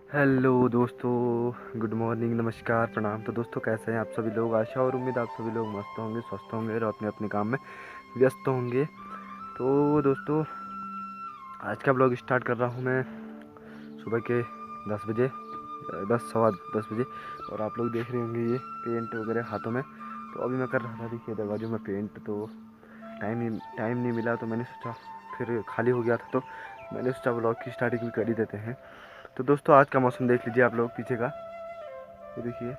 Hello दोस्तों, good morning, नमस्कार, प्रणाम। तो दोस्तों कैसे हैं आप सभी लोग। आशा और उम्मीद आप सभी लोग मस्त होंगे, स्वस्थ होंगे और अपने अपने काम में व्यस्त होंगे। तो दोस्तों आज का ब्लॉग स्टार्ट कर रहा हूं मैं सुबह के 10 बजे, 10 सवा 10 बजे। और आप लोग देख रहे होंगे ये पेंट वगैरह हाथों में। तो अभी मैं कर रहा था, देखिए दरवाज़ों में पेंट। तो टाइम नहीं मिला, तो मैंने सोचा, फिर खाली हो गया था तो मैंने सोचा ब्लॉग की स्टार्टिंग भी कर ही देते हैं। तो दोस्तों आज का मौसम देख लीजिए आप लोग पीछे का। ये देखिए,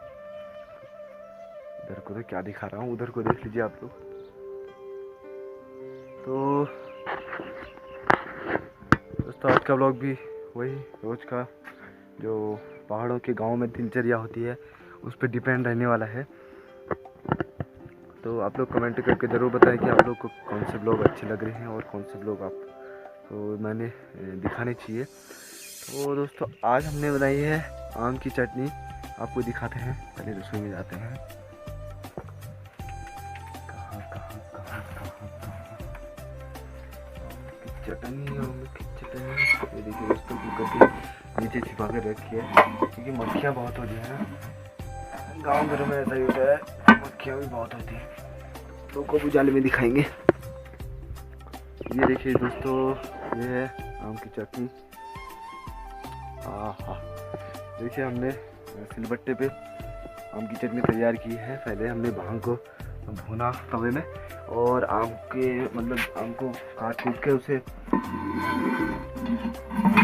इधर को तो क्या दिखा रहा हूँ, उधर को देख लीजिए आप लोग। तो दोस्तों आज का ब्लॉग भी वही रोज़ का जो पहाड़ों के गांव में दिनचर्या होती है उस पर डिपेंड रहने वाला है। तो आप लोग कमेंट करके ज़रूर बताएं कि आप लोग को कौन से ब्लॉग अच्छे लग रहे हैं और कौन से ब्लॉग आप तो मैंने दिखाने चाहिए। तो दोस्तों आज हमने बनाई है आम की चटनी। आपको दिखाते हैं, पहले रसोई में जाते हैं। कहाँ कहाँ कहाँ कहाँ कहाँ आम की चटनी। ये देखिए दोस्तों, कुकर के नीचे छिपा कर रखी है क्योंकि मक्खियाँ बहुत होती है ना। गाँव घरों में ऐसा ही होता है, मक्खियाँ भी बहुत होती है। तो को उजाले में दिखाएंगे। ये देखिए दोस्तों, ये है आम की चटनी। हाँ, देखिए हमने सिलबट्टे पे आम की चटनी तैयार की है। पहले हमने भांग को भुना तवे में और आम को काट कूट के उसे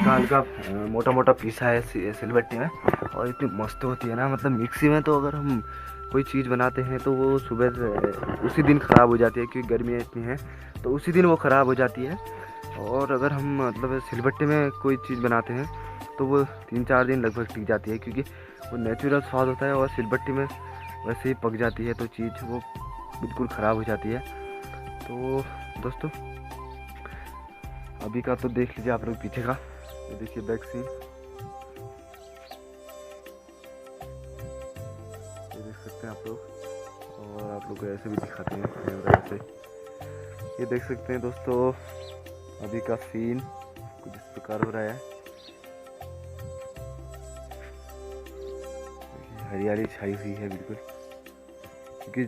हल्का मोटा मोटा पीसा है सिलबट्टे में। और इतनी मस्त होती है ना, मतलब मिक्सी में तो अगर हम कोई चीज़ बनाते हैं तो वो सुबह उसी दिन ख़राब हो जाती है क्योंकि गर्मियाँ इतनी हैं, तो उसी दिन वो ख़राब हो जाती है। और अगर हम मतलब सिलबट्टे में कोई चीज़ बनाते हैं तो वो 3-4 दिन लगभग टिक जाती है क्योंकि वो नेचुरल स्वाद होता है। और सिलबट्टी में वैसे ही पक जाती है तो चीज़ वो बिल्कुल ख़राब हो जाती है। तो दोस्तों अभी का तो देख लीजिए आप लोग पीछे का। ये देखिए बैक सीन, ये देख सकते हैं आप लोग। और आप लोग को ऐसे भी दिखाते हैं कैमरा से, ये देख सकते हैं दोस्तों। अभी का सीन कुछ इस प्रकार हो रहा है। हरियाली छाई हुई है बिल्कुल, क्योंकि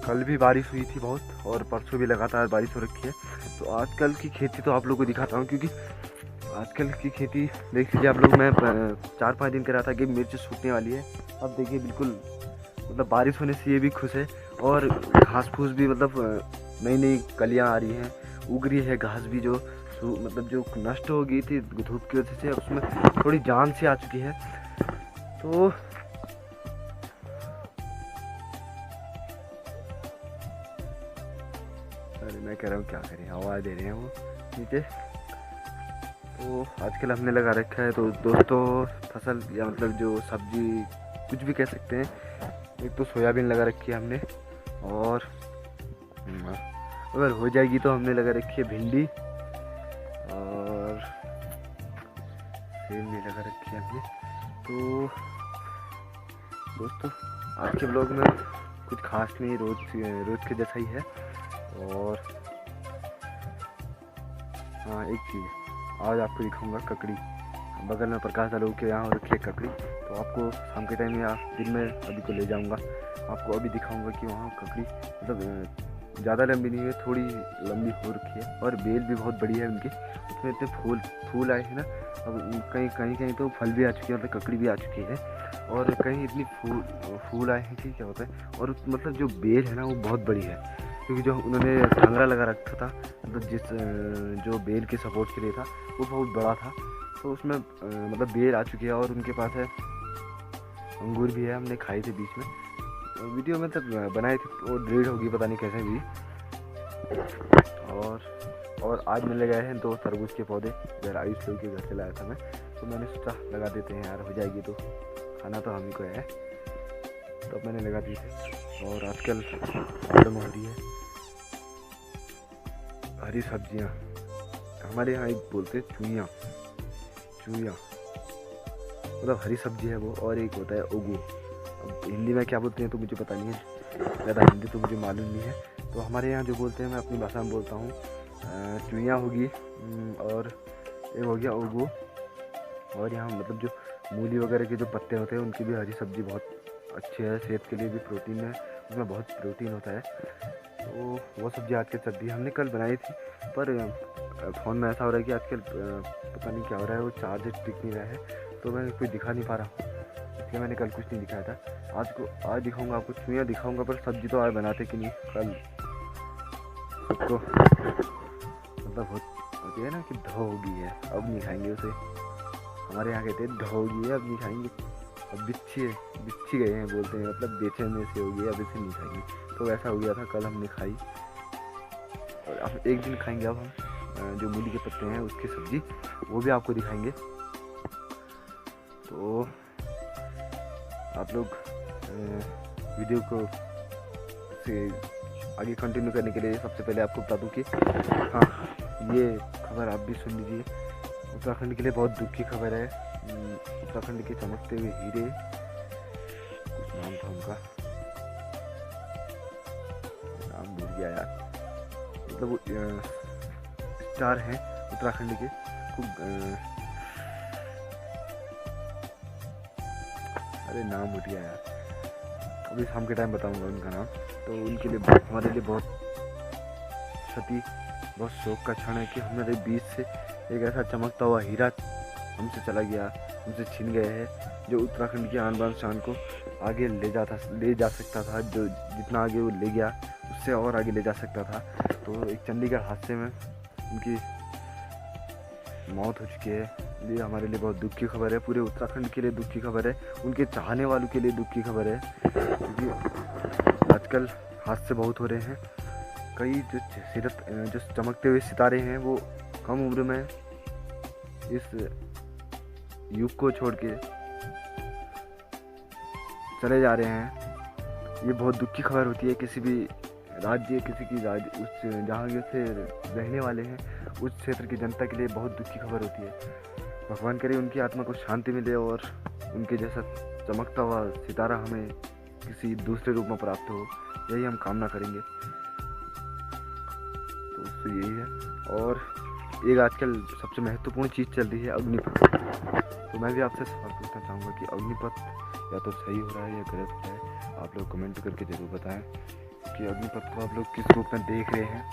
कल भी बारिश हुई थी बहुत और परसों भी लगातार बारिश हो रखी है। तो आजकल की खेती तो आप लोगों को दिखाता हूँ, क्योंकि आजकल की खेती देख लीजिए आप लोग। मैं 4-5 दिन कह रहा था कि मिर्च सूखने वाली है, अब देखिए बिल्कुल मतलब बारिश होने से ये भी खुश है। और घास फूस भी मतलब नई नई कलियाँ आ रही हैं, उग रही है घास भी, जो मतलब जो नष्ट हो गई थी धूप की वजह से, उसमें थोड़ी जान सी आ चुकी है। तो अरे मैं कह रहा हूँ क्या करें, आवाज़ दे रहे हैं वो नीचे। तो आजकल हमने लगा रखा है तो दोस्तों फसल, या मतलब जो सब्जी कुछ भी कह सकते हैं। एक तो सोयाबीन लगा रखी है हमने, और अगर हो जाएगी तो हमने लगा रखी है भिंडी, और सेम भी लगा रखी है हमने। तो दोस्तों आज के ब्लॉग में कुछ खास नहीं, रोज के जैसा ही है। और हाँ एक चीज़ आज आपको दिखाऊंगा, ककड़ी। बगल में प्रकाश आलू के यहाँ रखी है ककड़ी, तो आपको शाम के टाइम या दिन में अभी को ले जाऊंगा, आपको अभी दिखाऊंगा कि वहाँ ककड़ी मतलब ज़्यादा लंबी नहीं है, थोड़ी लंबी हो रखी है और बेल भी बहुत बड़ी है उनकी। उसमें इतने फूल आए हैं ना। अब कहीं तो फल भी आ चुके हैं, मतलब ककड़ी भी आ चुकी है, और कहीं इतनी फूल आए हैं कि क्या होता है। और मतलब जो बेल है ना वो बहुत बड़ी है, क्योंकि जो उन्होंने ढंगरा लगा रखा था, मतलब जो बेल के सपोर्ट के लिए था वो बहुत बड़ा था। तो उसमें मतलब बेल आ चुकी है, और उनके पास है अंगूर भी है, हमने खाई थे बीच में, वीडियो में तब बनाए थे, वो डिलीट होगी पता नहीं कैसे भी। और आज मैंने लगाए हैं 2 तरबूज के पौधे, इधर आयुष लोग के घर से लाया था मैं, तो मैंने सोचा लगा देते हैं यार, हो जाएगी तो खाना तो हम ही को है, तो मैंने लगा दी थे। और आजकल प्रॉब्लम हो रही है हरी सब्जियाँ, हमारे यहाँ एक बोलते हैं चूइयाँ, मतलब हरी सब्जी है वो, और एक होता है उगू। अब हिंदी में क्या बोलते हैं तो मुझे पता नहीं है, ज़्यादा हिंदी तो मुझे मालूम नहीं है। तो हमारे यहाँ जो बोलते हैं, मैं अपनी भाषा में बोलता हूँ, चुइयाँ होगी, और एक हो गया उगू, और यहाँ मतलब जो मूली वगैरह के जो पत्ते होते हैं उनकी भी हरी सब्ज़ी बहुत अच्छी है, सेहत के लिए भी प्रोटीन है, उसमें बहुत प्रोटीन होता है। तो वो सब्ज़ी आजकल चल रही है, हमने कल बनाई थी, पर फ़ोन में ऐसा हो रहा है कि आजकल पता नहीं क्या हो रहा है, वो चार्ज टिक नहीं रहा है, तो मैं कुछ दिखा नहीं पा रहा हूँ, इसलिए मैंने कल कुछ नहीं दिखाया था। आज दिखाऊंगा आपको, छुइयाँ दिखाऊंगा, पर सब्ज़ी तो आज बनाते कि नहीं। कल सबको मतलब होती है ना कि ढो हो गई है, अब नहीं खाएंगे उसे। हमारे यहाँ कहते हैं ढो हो गई है, अब नहीं खाएंगे। अब बिच्छी गए हैं बोलते हैं, मतलब बेचैन से हो गई, अब इसे नहीं खाएंगे। तो ऐसा हो गया था, कल हमने खाई और अब एक दिन खाएंगे अब हम जो मूली के पत्ते हैं उसकी सब्ज़ी, वो भी आपको दिखाएंगे। तो आप लोग वीडियो को से आगे कंटिन्यू करने के लिए सबसे पहले आपको बता दूं कि हाँ, ये खबर आप भी सुन लीजिए। उत्तराखंड के लिए बहुत दुख की खबर है। उत्तराखंड के चमकते हुए हीरे, कुछ नाम था उनका, नाम भूल गया यार, मतलब स्टार हैं उत्तराखंड के, अरे नाम उठ गया यार, अभी शाम के टाइम बताऊंगा उनका नाम। तो उनके लिए हमारे लिए बहुत क्षति, बहुत शोक का क्षण है कि हमारे बीच से एक ऐसा चमकता हुआ हीरा हमसे चला गया, हमसे छीन गए हैं, जो उत्तराखंड की आन बान शान को आगे ले जा सकता था। जो जितना आगे वो ले गया उससे और आगे ले जा सकता था। तो एक चंडीगढ़ हादसे में उनकी मौत हो चुकी है। ये हमारे लिए बहुत दुख की खबर है, पूरे उत्तराखंड के लिए दुख की खबर है, उनके चाहने वालों के लिए दुख की खबर है, क्योंकि आजकल हादसे बहुत हो रहे हैं। कई जो चमकते हुए सितारे हैं वो कम उम्र में इस युग को छोड़ के चले जा रहे हैं। ये बहुत दुख की खबर होती है किसी भी राज्य, किसी की राज्य उस जहाँ से रहने वाले हैं उस क्षेत्र की जनता के लिए बहुत दुख की खबर होती है। भगवान करे उनकी आत्मा को शांति मिले और उनके जैसा चमकता हुआ सितारा हमें किसी दूसरे रूप में प्राप्त हो, यही हम कामना करेंगे। तो उससे यही है। और एक आजकल सबसे महत्वपूर्ण चीज़ चल रही है अग्निपथ। तो मैं भी आपसे सवाल पूछना चाहूँगा कि अग्निपथ या तो सही हो रहा है या गलत हो रहा है, आप लोग कमेंट करके ज़रूर बताएं कि अग्निपथ को आप लोग किस रूप में देख रहे हैं।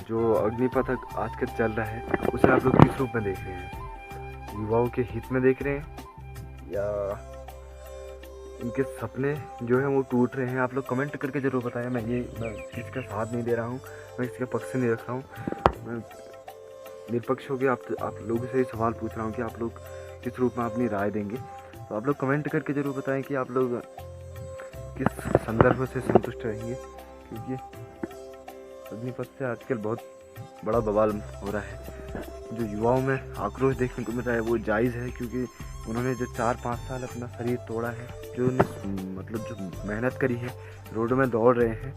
जो अग्निपथ आजकल चल रहा है उसे आप लोग किस रूप में देख रहे हैं, युवाओं के हित में देख रहे हैं या इनके सपने जो हैं वो टूट रहे हैं। आप लोग कमेंट करके ज़रूर बताएं। मैं किसी का साथ नहीं दे रहा हूँ, मैं किसी का पक्ष नहीं रख रहा हूँ, मैं निष्पक्ष होकर आप लोगों से ही सवाल पूछ रहा हूँ कि आप लोग किस रूप में अपनी राय देंगे। तो आप लोग कमेंट करके ज़रूर बताएं कि आप लोग किस संदर्भ से संतुष्ट रहेंगे, क्योंकि अग्निपथ से आजकल बहुत बड़ा बवाल हो रहा है। जो युवाओं में आक्रोश देखने को मिल रहा है वो जायज़ है, क्योंकि उन्होंने जो 4-5 साल अपना शरीर तोड़ा है, जो मतलब जो मेहनत करी है, रोड में दौड़ रहे हैं,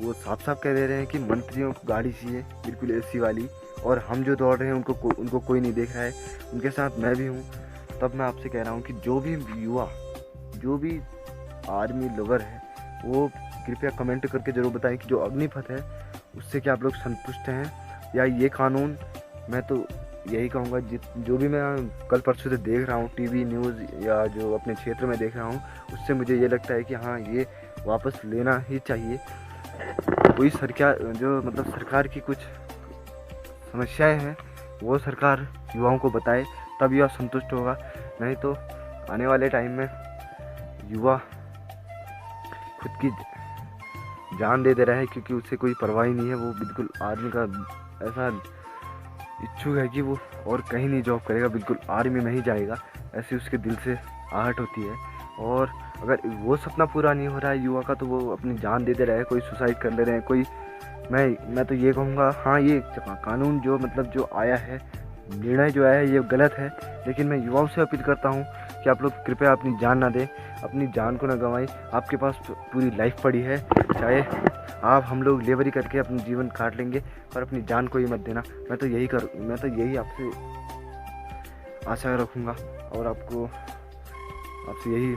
वो साफ साफ कह दे रहे हैं कि मंत्रियों को गाड़ी चाहिए बिल्कुल एसी वाली, और हम जो दौड़ रहे हैं उनको कोई नहीं देख रहा है। उनके साथ मैं भी हूँ। तब मैं आपसे कह रहा हूँ कि जो भी युवा, जो भी आर्मी लवर है, वो कृपया कमेंट करके ज़रूर बताएं कि जो अग्निपथ है उससे क्या आप लोग संतुष्ट हैं, या ये कानून, मैं तो यही कहूँगा जो भी मैं कल परसों से देख रहा हूँ टीवी न्यूज़ या जो अपने क्षेत्र में देख रहा हूँ, उससे मुझे ये लगता है कि हाँ, ये वापस लेना ही चाहिए। कोई सरकार की कुछ समस्याएं हैं वो सरकार युवाओं को बताए, तब युवा संतुष्ट होगा। नहीं तो आने वाले टाइम में युवा खुद की जान दे रहा है, क्योंकि उसे कोई परवाह ही नहीं है। वो बिल्कुल आर्मी का ऐसा इच्छुक है कि वो और कहीं नहीं जॉब करेगा, बिल्कुल आर्मी में ही जाएगा, ऐसी उसके दिल से आहट होती है। और अगर वो सपना पूरा नहीं हो रहा है युवा का, तो वो अपनी जान दे रहा है, कोई सुसाइड कर ले रहे हैं, कोई मैं तो ये कहूँगा, हाँ, ये कानून जो आया है, निर्णय जो आया है, ये गलत है। लेकिन मैं युवाओं से अपील करता हूँ कि आप लोग कृपया अपनी जान ना दें, अपनी जान को ना गंवाएं। आपके पास पूरी लाइफ पड़ी है, चाहे हम लोग लेबरी करके अपनी जीवन काट लेंगे, पर अपनी जान को ही मत देना। मैं तो यही आपसे आशा रखूँगा, और आपसे यही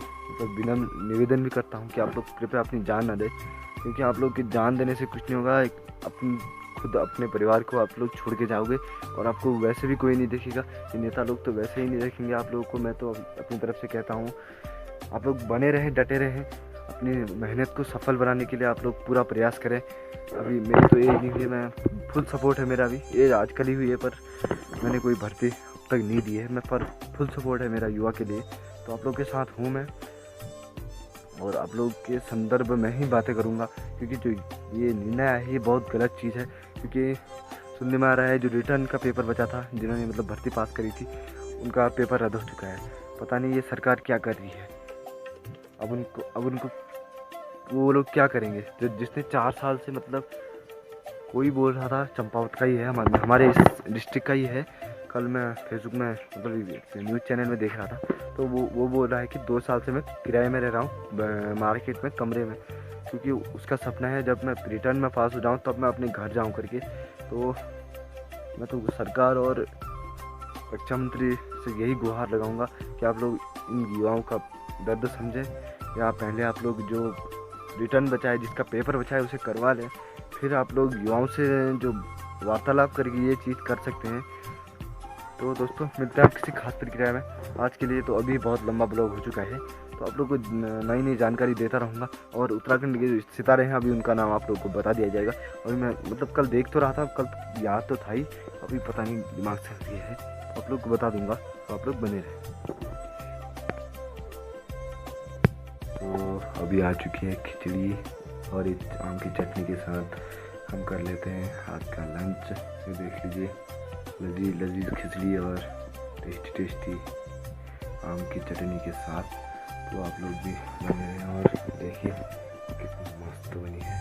विनम्र निवेदन भी करता हूँ कि आप लोग कृपया अपनी जान ना दें, क्योंकि आप लोग की जान देने से कुछ नहीं होगा। अपनी खुद अपने परिवार को आप लोग छोड़ के जाओगे और आपको वैसे भी कोई नहीं देखेगा। ये नेता लोग तो वैसे ही नहीं देखेंगे आप लोगों को। मैं तो अपनी तरफ से कहता हूँ आप लोग बने रहें, डटे रहें, अपनी मेहनत को सफल बनाने के लिए आप लोग पूरा प्रयास करें। अभी मेरी तो एज नहीं हुई, मैं फुल सपोर्ट है मेरा। अभी एज आजकल ही हुई है पर मैंने कोई भर्ती अब तक नहीं दी है, मैं पर फुल सपोर्ट है मेरा युवा के लिए। तो आप लोग के साथ हूँ मैं और आप लोग के संदर्भ में ही बातें करूँगा, क्योंकि जो ये निर्णय है ये बहुत गलत चीज़ है। क्योंकि सुनने में आ रहा है जो रिटर्न का पेपर बचा था, जिन्होंने मतलब भर्ती पास करी थी, उनका पेपर रद्द हो चुका है। पता नहीं ये सरकार क्या कर रही है। अब उनको वो लोग क्या करेंगे जिसने 4 साल से मतलब कोई बोल रहा था चंपावत का ही है, हमारे इस डिस्ट्रिक्ट का ही है। कल मैं फेसबुक में मतलब न्यूज़ चैनल में देख रहा था, तो वो बोल रहा है कि 2 साल से मैं किराए में रह रहा हूँ मार्केट में कमरे में, क्योंकि उसका सपना है जब मैं रिटर्न में पास हो जाऊँ तब मैं अपने घर जाऊँ करके। तो मैं तो सरकार और रक्षा मंत्री से यही गुहार लगाऊंगा कि आप लोग इन युवाओं का दर्द समझें, या पहले आप लोग जो रिटर्न बचा है, जिसका पेपर बचा है, उसे करवा लें। फिर आप लोग युवाओं से जो वार्तालाप करके ये चीज़ कर सकते हैं। तो दोस्तों मिलते हैं किसी खास प्रक्रिया में। आज के लिए तो अभी बहुत लंबा ब्लॉग हो चुका है, तो आप लोग को नई नई जानकारी देता रहूँगा। और उत्तराखंड के जो सितारे हैं अभी उनका नाम आप लोग को बता दिया जाएगा। और मैं मतलब कल देख तो रहा था, कल याद तो था ही, अभी पता नहीं दिमाग से हट गया है, तो आप लोग को बता दूँगा, तो आप लोग बने रहें। तो अभी आ चुकी है खिचड़ी और इस आम की चटनी के साथ हम कर लेते हैं आज का लंच। ये देख लीजिए, लजीज खिचड़ी और टेस्टी आम की चटनी के साथ। तो आप लोग भी बने रहें और देखिए कितनी मस्त बनी है।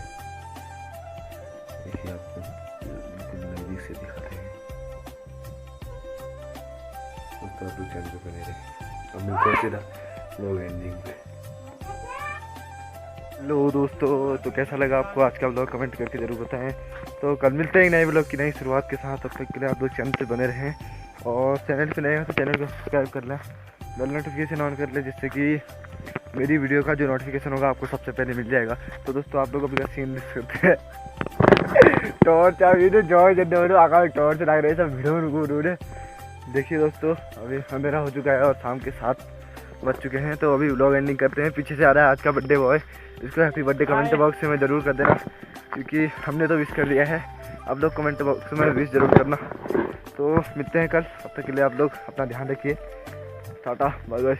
देखिए आपको बिल्कुल नज़दीक से दिखाते हैं। तो आप लोग चैनल पे बने रहें। अब मिलते हैं सीधा लोग एंडिंग पे। लो दोस्तों, तो कैसा लगा आपको आज का ब्लॉग कमेंट करके ज़रूर बताएं। तो कल मिलते हैं एक नए ब्लॉग की नई शुरुआत के साथ। तब तक के लिए आप लोग चैनल पे बने रहें और चैनल पे नए हो तो चैनल को सब्सक्राइब कर लें, बेल नोटिफिकेशन ऑन कर लें, जिससे कि मेरी वीडियो का जो नोटिफिकेशन होगा आपको सबसे पहले मिल जाएगा। तो दोस्तों आप लोग अभी का सीन मिस करते हैं टॉर्च आकाश टॉर्च लग रही है सब वीडियो। देखिए दोस्तों अभी अंधेरा हो चुका है और शाम के 7 बज चुके हैं। तो अभी व्लॉग एंडिंग करते हैं। पीछे से आ रहा है आज का बर्थडे बॉय, इसको हैप्पी बर्थडे कमेंट बॉक्स में ज़रूर कर देना, क्योंकि हमने तो विश कर दिया है। आप लोग कमेंट बॉक्स में विश ज़रूर करना। तो मिलते हैं कल, तब तक के लिए आप लोग अपना ध्यान रखिए। Tata bye bye.